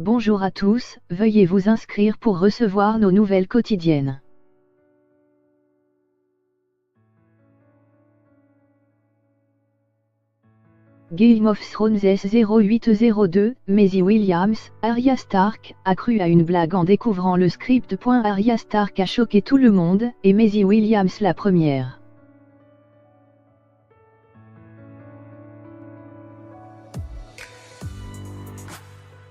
Bonjour à tous, veuillez vous inscrire pour recevoir nos nouvelles quotidiennes. Game of Thrones S0802, Maisie Williams, Arya Stark, a cru à une blague en découvrant le script. Arya Stark a choqué tout le monde, et Maisie Williams la première.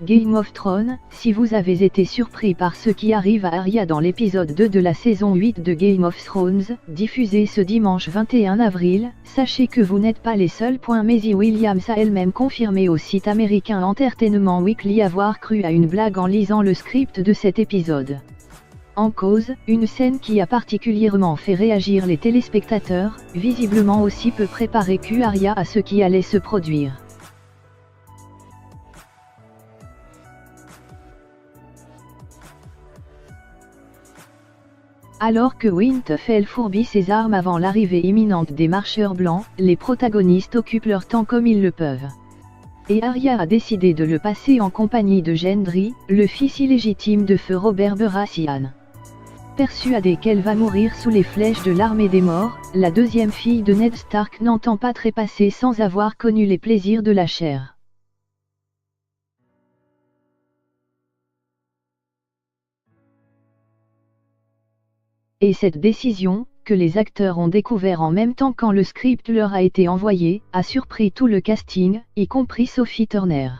Game of Thrones, si vous avez été surpris par ce qui arrive à Arya dans l'épisode 2 de la saison 8 de Game of Thrones, diffusé ce dimanche 21 avril, sachez que vous n'êtes pas les seuls. Maisie Williams a elle-même confirmé au site américain Entertainment Weekly avoir cru à une blague en lisant le script de cet épisode. En cause, une scène qui a particulièrement fait réagir les téléspectateurs, visiblement aussi peu préparée qu'Arya à ce qui allait se produire. Alors que Winterfell fourbit ses armes avant l'arrivée imminente des marcheurs blancs, les protagonistes occupent leur temps comme ils le peuvent. Et Arya a décidé de le passer en compagnie de Gendry, le fils illégitime de feu Robert Baratheon. Persuadée qu'elle va mourir sous les flèches de l'armée des morts, la deuxième fille de Ned Stark n'entend pas trépasser sans avoir connu les plaisirs de la chair. Et cette décision, que les acteurs ont découvert en même temps quand le script leur a été envoyé, a surpris tout le casting, y compris Sophie Turner.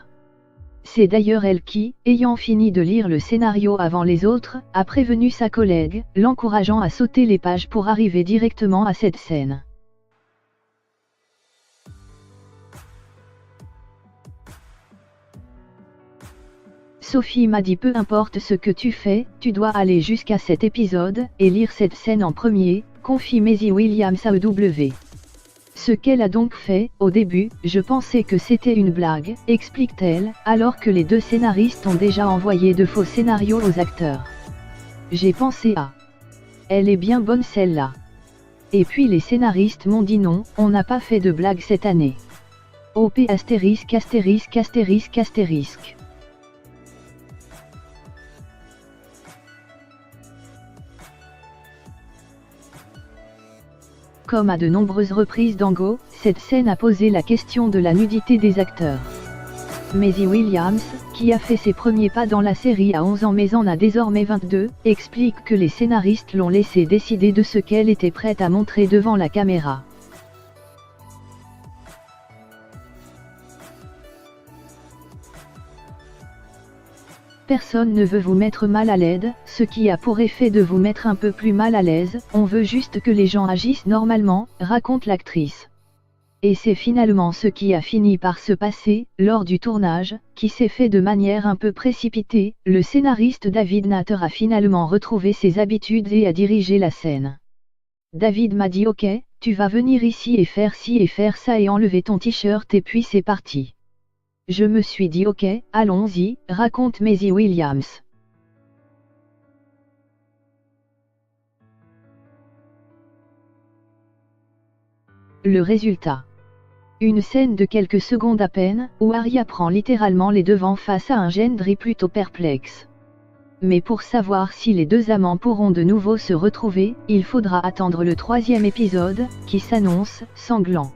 C'est d'ailleurs elle qui, ayant fini de lire le scénario avant les autres, a prévenu sa collègue, l'encourageant à sauter les pages pour arriver directement à cette scène. Sophie m'a dit: peu importe ce que tu fais, tu dois aller jusqu'à cet épisode, et lire cette scène en premier, confie Maisie Williams à EW. Ce qu'elle a donc fait, au début, je pensais que c'était une blague, explique-t-elle, alors que les deux scénaristes ont déjà envoyé de faux scénarios aux acteurs. J'ai pensé à... Elle est bien bonne celle-là. Et puis les scénaristes m'ont dit non, on n'a pas fait de blague cette année. OP astérisque astérisque astérisque astérisque. Comme à de nombreuses reprises dans Go, cette scène a posé la question de la nudité des acteurs. Maisie Williams, qui a fait ses premiers pas dans la série à 11 ans mais en a désormais 22, explique que les scénaristes l'ont laissée décider de ce qu'elle était prête à montrer devant la caméra. Personne ne veut vous mettre mal à l'aise, ce qui a pour effet de vous mettre un peu plus mal à l'aise, on veut juste que les gens agissent normalement, raconte l'actrice. Et c'est finalement ce qui a fini par se passer, lors du tournage, qui s'est fait de manière un peu précipitée, le scénariste David Nutter a finalement retrouvé ses habitudes et a dirigé la scène. David m'a dit: ok, tu vas venir ici et faire ci et faire ça et enlever ton t-shirt et puis c'est parti. Je me suis dit ok, allons-y, raconte Maisie Williams. Le résultat. Une scène de quelques secondes à peine, où Arya prend littéralement les devants face à un Gendry plutôt perplexe. Mais pour savoir si les deux amants pourront de nouveau se retrouver, il faudra attendre le 3e épisode, qui s'annonce sanglant.